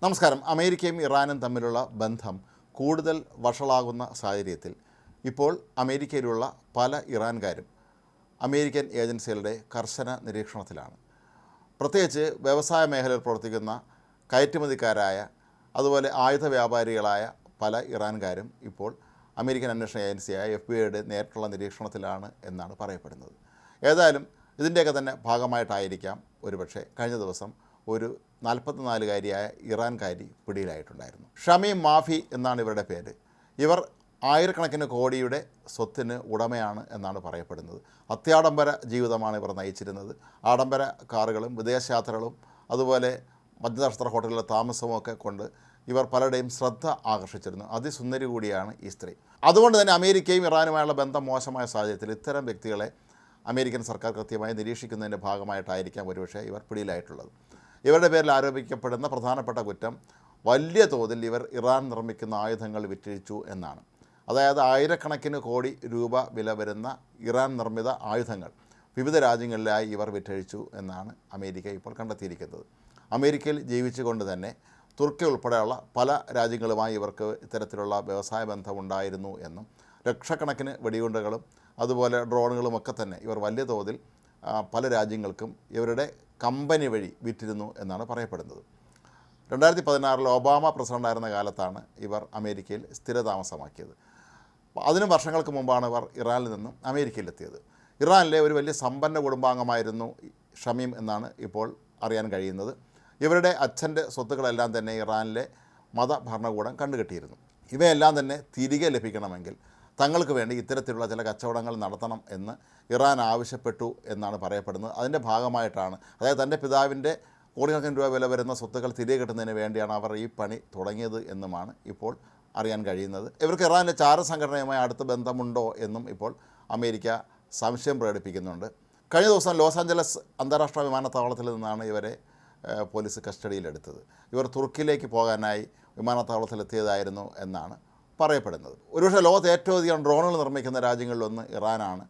നമസ്കാരം. അമേരിക്കയും ഇറാനും തമ്മിലുള്ള ബന്ധം കൂടുതൽ വഷളാകുന്ന സാഹചര്യത്തിൽ ഇപ്പോൾ അമേരിക്കയിലുള്ള പല ഇറാൻകാരും അമേരിക്കൻ ഏജൻസികളുടെ കർശന നിരീക്ഷണത്തിലാണ്. പ്രത്യേകിച്ച് വ്യവസായ മേഖലയിൽ പ്രവർത്തിക്കുന്ന കയറ്റുമതിക്കാരായ അതുപോലെ ആയുധ വ്യാപാരികളായ പല ഇറാൻകാരും ഇപ്പോൾ അമേരിക്കൻ അന്വേഷണ ഏജൻസിയായ FBI നേരിട്ടുള്ള നിരീക്ഷണത്തിലാണ് എന്നാണ് പറയപ്പെടുന്നത്. ഏതായാലും ഇതിൻ്റെയൊക്കെ തന്നെ ഭാഗമായിട്ടായിരിക്കാം ഒരുപക്ഷെ കഴിഞ്ഞ ദിവസം ഒരു 44-കാരിയായ ഇറാൻകാരി പിടിയിലായിട്ടുണ്ടായിരുന്നു. ഷമീം മാഫി എന്നാണ് ഇവരുടെ പേര്. ഇവർ ആയിരക്കണക്കിന് കോടിയുടെ സ്വത്തിന് ഉടമയാണ് എന്നാണ് പറയപ്പെടുന്നത്. അത്യാഡംബര ജീവിതമാണ് ഇവർ നയിച്ചിരുന്നത്. ആഡംബര കാറുകളും വിദേശയാത്രകളും അതുപോലെ മധ്യനക്ഷത്ര ഹോട്ടലിലെ താമസവുമൊക്കെ കൊണ്ട് ഇവർ പലരുടെയും ശ്രദ്ധ ആകർഷിച്ചിരുന്നു. അതിസുന്ദരി കൂടിയാണ് ഈ സ്ത്രീ. അതുകൊണ്ട് തന്നെ അമേരിക്കയും ഇറാനുമായുള്ള ബന്ധം മോശമായ സാഹചര്യത്തിൽ ഇത്തരം വ്യക്തികളെ അമേരിക്കൻ സർക്കാർ കൃത്യമായി നിരീക്ഷിക്കുന്നതിൻ്റെ ഭാഗമായിട്ടായിരിക്കാം ഒരുപക്ഷെ ഇവർ പിടിയിലായിട്ടുള്ളത്. ഇവരുടെ പേരിൽ ആരോപിക്കപ്പെടുന്ന പ്രധാനപ്പെട്ട കുറ്റം വലിയ തോതിൽ ഇവർ ഇറാൻ നിർമ്മിക്കുന്ന ആയുധങ്ങൾ വിറ്റഴിച്ചു എന്നാണ്. അതായത് ആയിരക്കണക്കിന് കോടി രൂപ വില വരുന്ന ഇറാൻ നിർമ്മിത ആയുധങ്ങൾ വിവിധ രാജ്യങ്ങളിലായി ഇവർ വിറ്റഴിച്ചു എന്നാണ് അമേരിക്ക ഇപ്പോൾ കണ്ടെത്തിയിരിക്കുന്നത്. അമേരിക്കയിൽ ജീവിച്ചുകൊണ്ട് തന്നെ തുർക്കി ഉൾപ്പെടെയുള്ള പല രാജ്യങ്ങളുമായി ഇവർക്ക് ഇത്തരത്തിലുള്ള വ്യവസായ ബന്ധമുണ്ടായിരുന്നു എന്നും ലക്ഷക്കണക്കിന് വെടിയുണ്ടകളും അതുപോലെ ഡ്രോണുകളുമൊക്കെ തന്നെ ഇവർ വലിയ തോതിൽ പല രാജ്യങ്ങൾക്കും ഇവരുടെ കമ്പനി വഴി വിറ്റിരുന്നു എന്നാണ് പറയപ്പെടുന്നത്. 2016 ഒബാമ പ്രസിഡൻ്റായിരുന്ന കാലത്താണ് ഇവർ അമേരിക്കയിൽ സ്ഥിരതാമസമാക്കിയത്. അതിനും വർഷങ്ങൾക്ക് മുമ്പാണ് ഇവർ ഇറാനിൽ നിന്നും അമേരിക്കയിലെത്തിയത്. ഇറാനിലെ ഒരു വലിയ സമ്പന്ന കുടുംബാംഗമായിരുന്നു ഷമീം എന്നാണ് ഇപ്പോൾ അറിയാൻ കഴിയുന്നത്. ഇവരുടെ അച്ഛൻ്റെ സ്വത്തുക്കളെല്ലാം തന്നെ ഇറാനിലെ മതഭരണകൂടം കണ്ടുകെട്ടിയിരുന്നു. ഇവയെല്ലാം തന്നെ തിരികെ ലഭിക്കണമെങ്കിൽ തങ്ങൾക്ക് വേണ്ടി ഇത്തരത്തിലുള്ള ചില കച്ചവടങ്ങൾ നടത്തണം എന്ന് ഇറാൻ ആവശ്യപ്പെട്ടു എന്നാണ് പറയപ്പെടുന്നത്. അതിൻ്റെ ഭാഗമായിട്ടാണ്, അതായത് തൻ്റെ പിതാവിൻ്റെ കോടിക്കണക്കിന് രൂപ വില വരുന്ന സ്വത്തുക്കൾ തിരികെ കിട്ടുന്നതിന് വേണ്ടിയാണ് അവർ ഈ പണി തുടങ്ങിയത് എന്നുമാണ് ഇപ്പോൾ അറിയാൻ കഴിയുന്നത്. ഇവർക്ക് ഇറാനിലെ ചാരസംഘടനയുമായി അടുത്ത ബന്ധമുണ്ടോ എന്നും ഇപ്പോൾ അമേരിക്ക സംശയം പ്രകടിപ്പിക്കുന്നുണ്ട്. കഴിഞ്ഞ ദിവസം ലോസ് ആഞ്ചലസ് അന്താരാഷ്ട്ര വിമാനത്താവളത്തിൽ നിന്നാണ് ഇവരെ പോലീസ് കസ്റ്റഡിയിലെടുത്തത്. ഇവർ തുർക്കിയിലേക്ക് പോകാനായി വിമാനത്താവളത്തിലെത്തിയതായിരുന്നു എന്നാണ് പറയപ്പെടുന്നത്. ഒരുപക്ഷെ ലോകത്ത് ഏറ്റവും അധികം ഡ്രോണുകൾ നിർമ്മിക്കുന്ന രാജ്യങ്ങളിലൊന്ന് ഇറാനാണ്.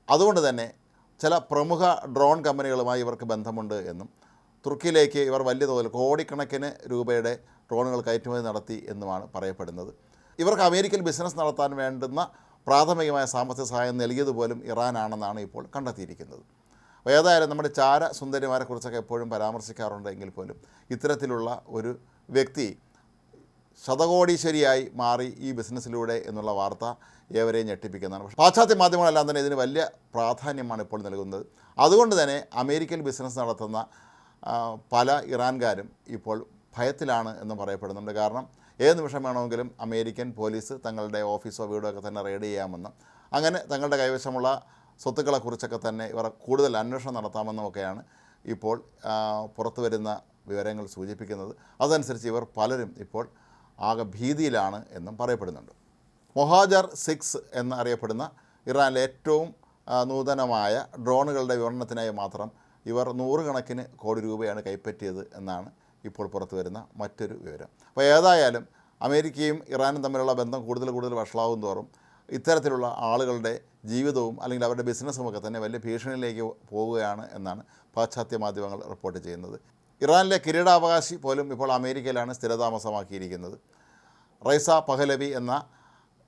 അതുകൊണ്ട് തന്നെ ചില പ്രമുഖ ഡ്രോൺ കമ്പനികളുമായി ഇവർക്ക് ബന്ധമുണ്ട് എന്നും തുർക്കിയിലേക്ക് ഇവർ വലിയ തോതിൽ കോടിക്കണക്കിന് രൂപയുടെ ഡ്രോണുകൾ കയറ്റുമതി നടത്തി എന്നുമാണ് പറയപ്പെടുന്നത്. ഇവർക്ക് അമേരിക്കയിൽ ബിസിനസ് നടത്താൻ വേണ്ടുന്ന പ്രാഥമികമായ സാമ്പത്തിക സഹായം നൽകിയതുപോലും ഇറാനാണെന്നാണ് ഇപ്പോൾ കണ്ടെത്തിയിരിക്കുന്നത്. അപ്പോൾ ഏതായാലും നമ്മുടെ ചാരസുന്ദരിമാരെക്കുറിച്ചൊക്കെ എപ്പോഴും പരാമർശിക്കാറുണ്ടെങ്കിൽ പോലും ഇത്തരത്തിലുള്ള ഒരു വ്യക്തി ശതകോടീശ്വരിയായി മാറി ഈ ബിസിനസ്സിലൂടെ എന്നുള്ള വാർത്ത ഏവരെയും ഞെട്ടിപ്പിക്കുന്നതാണ്. പക്ഷേ പാശ്ചാത്യ മാധ്യമങ്ങളെല്ലാം തന്നെ ഇതിന് വലിയ പ്രാധാന്യമാണ് ഇപ്പോൾ നൽകുന്നത്. അതുകൊണ്ട് തന്നെ അമേരിക്കയിൽ ബിസിനസ് നടത്തുന്ന പല ഇറാൻകാരും ഇപ്പോൾ ഭയത്തിലാണ് എന്ന് പറയപ്പെടുന്നുണ്ട്. കാരണം ഏത് നിമിഷം വേണമെങ്കിലും അമേരിക്കൻ പോലീസ് തങ്ങളുടെ ഓഫീസോ വീടോ ഒക്കെ തന്നെ റെയ്ഡ് ചെയ്യാമെന്നും അങ്ങനെ തങ്ങളുടെ കൈവശമുള്ള സ്വത്തുക്കളെക്കുറിച്ചൊക്കെ തന്നെ ഇവർ കൂടുതൽ അന്വേഷണം നടത്താമെന്നുമൊക്കെയാണ് ഇപ്പോൾ പുറത്തു വരുന്ന വിവരങ്ങൾ സൂചിപ്പിക്കുന്നത്. അതനുസരിച്ച് ഇവർ പലരും ഇപ്പോൾ ആകെ ഭീതിയിലാണ് എന്നും പറയപ്പെടുന്നുണ്ട്. മൊഹാജർ 6 എന്നറിയപ്പെടുന്ന ഇറാനിലെ ഏറ്റവും നൂതനമായ ഡ്രോണുകളുടെ വിപണനത്തിനായി മാത്രം ഇവർ 100 കണക്കിന് കോടി രൂപയാണ് കൈപ്പറ്റിയത് എന്നാണ് ഇപ്പോൾ പുറത്തു വരുന്ന മറ്റൊരു വിവരം. അപ്പോൾ ഏതായാലും അമേരിക്കയും ഇറാനും തമ്മിലുള്ള ബന്ധം കൂടുതൽ വഷളാവും തോറും ഇത്തരത്തിലുള്ള ആളുകളുടെ ജീവിതവും അല്ലെങ്കിൽ അവരുടെ ബിസിനസ്സുമൊക്കെ തന്നെ വലിയ ഭീഷണിയിലേക്ക് പോവുകയാണ് എന്നാണ് പാശ്ചാത്യ മാധ്യമങ്ങൾ റിപ്പോർട്ട് ചെയ്യുന്നത്. ഇറാനിലെ കിരീടാവകാശി പോലും ഇപ്പോൾ അമേരിക്കയിലാണ് സ്ഥിരതാമസമാക്കിയിരിക്കുന്നത്. റൈസ പഹലവി എന്ന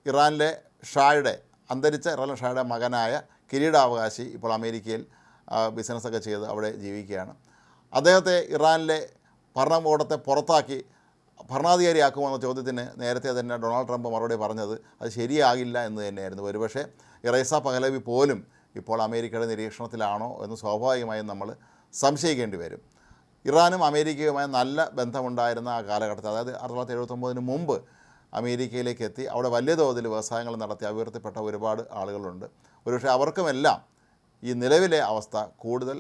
ഇറാനിലെ അന്തരിച്ച ഇറാനിലെ ഷായുടെ മകനായ കിരീടാവകാശി ഇപ്പോൾ അമേരിക്കയിൽ ബിസിനസ്സൊക്കെ ചെയ്ത് അവിടെ ജീവിക്കുകയാണ്. അദ്ദേഹത്തെ ഇറാനിലെ ഭരണകൂടത്തെ പുറത്താക്കി ഭരണാധികാരിയാക്കുമെന്ന ചോദ്യത്തിന് നേരത്തെ തന്നെ ഡൊണാൾഡ് ട്രംപ് മറുപടി പറഞ്ഞത് അത് ശരിയാകില്ല എന്ന് തന്നെയായിരുന്നു. ഒരുപക്ഷെ റൈസ പഹലവി പോലും ഇപ്പോൾ അമേരിക്കയുടെ നിരീക്ഷണത്തിലാണോ എന്ന് സ്വാഭാവികമായും നമ്മൾ സംശയിക്കേണ്ടി വരും. ഇറാനും അമേരിക്കയുമായി നല്ല ബന്ധമുണ്ടായിരുന്ന ആ കാലഘട്ടത്തിൽ, അതായത് 1979 മുമ്പ് അമേരിക്കയിലേക്ക് എത്തി അവിടെ വലിയ തോതിൽ വ്യവസായങ്ങൾ നടത്തി അഭിവൃദ്ധിപ്പെട്ട ഒരുപാട് ആളുകളുണ്ട്. ഒരുപക്ഷെ അവർക്കുമെല്ലാം ഈ നിലവിലെ അവസ്ഥ കൂടുതൽ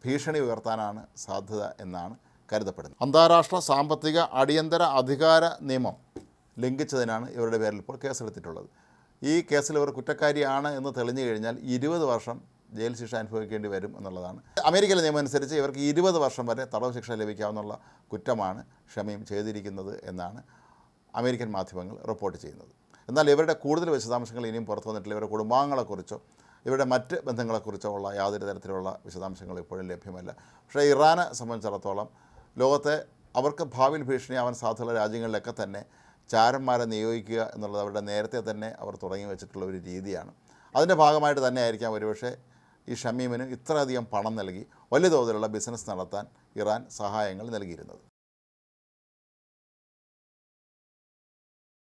ഭീഷണി ഉയർത്താനാണ് സാധ്യത എന്നാണ് കരുതപ്പെടുന്നത്. അന്താരാഷ്ട്ര സാമ്പത്തിക അടിയന്തര അധികാര നിയമം ലംഘിച്ചതിനാണ് ഇവരുടെ പേരിൽ ഇപ്പോൾ കേസെടുത്തിട്ടുള്ളത്. ഈ കേസിൽ ഇവർ കുറ്റക്കാരിയാണ് എന്ന് തെളിഞ്ഞു കഴിഞ്ഞാൽ 20 വർഷം ജയിൽ ശിക്ഷ അനുഭവിക്കേണ്ടി വരും എന്നുള്ളതാണ്. അമേരിക്കയിലെ നിയമം അനുസരിച്ച് ഇവർക്ക് 20 വർഷം വരെ തടവ് ശിക്ഷ ലഭിക്കാവുന്ന കുറ്റമാണ് ഷമീം ചെയ്തിരിക്കുന്നത് എന്നാണ് അമേരിക്കൻ മാധ്യമങ്ങൾ റിപ്പോർട്ട് ചെയ്യുന്നത്. എന്നാൽ ഇവരുടെ കൂടുതൽ വിശദാംശങ്ങൾ ഇനിയും പുറത്തു വന്നിട്ടില്ല. ഇവരുടെ കുടുംബാംഗങ്ങളെക്കുറിച്ചോ ഇവരുടെ മറ്റ് ബന്ധങ്ങളെക്കുറിച്ചോ ഉള്ള യാതൊരു തരത്തിലുള്ള വിശദാംശങ്ങൾ ഇപ്പോഴും ലഭ്യമല്ല. പക്ഷേ ഇറാനെ സംബന്ധിച്ചിടത്തോളം ലോകത്തെ അവർക്ക് ഭാവിയിൽ ഭീഷണിയാവാൻ സാധ്യതയുള്ള രാജ്യങ്ങളിലൊക്കെ തന്നെ ചാരന്മാരെ നിയോഗിക്കുക എന്നുള്ളത് അവരുടെ നേരത്തെ തന്നെ അവർ തുടങ്ങി വെച്ചിട്ടുള്ള ഒരു രീതിയാണ്. അതിൻ്റെ ഭാഗമായിട്ട് തന്നെ ആയിരിക്കാം ഒരുപക്ഷെ ഈ ഷമീമിന് ഇത്രയധികം പണം നൽകി വലിയ തോതിലുള്ള ബിസിനസ് നടത്താൻ ഇറാൻ സഹായങ്ങൾ നൽകിയിരുന്നത്.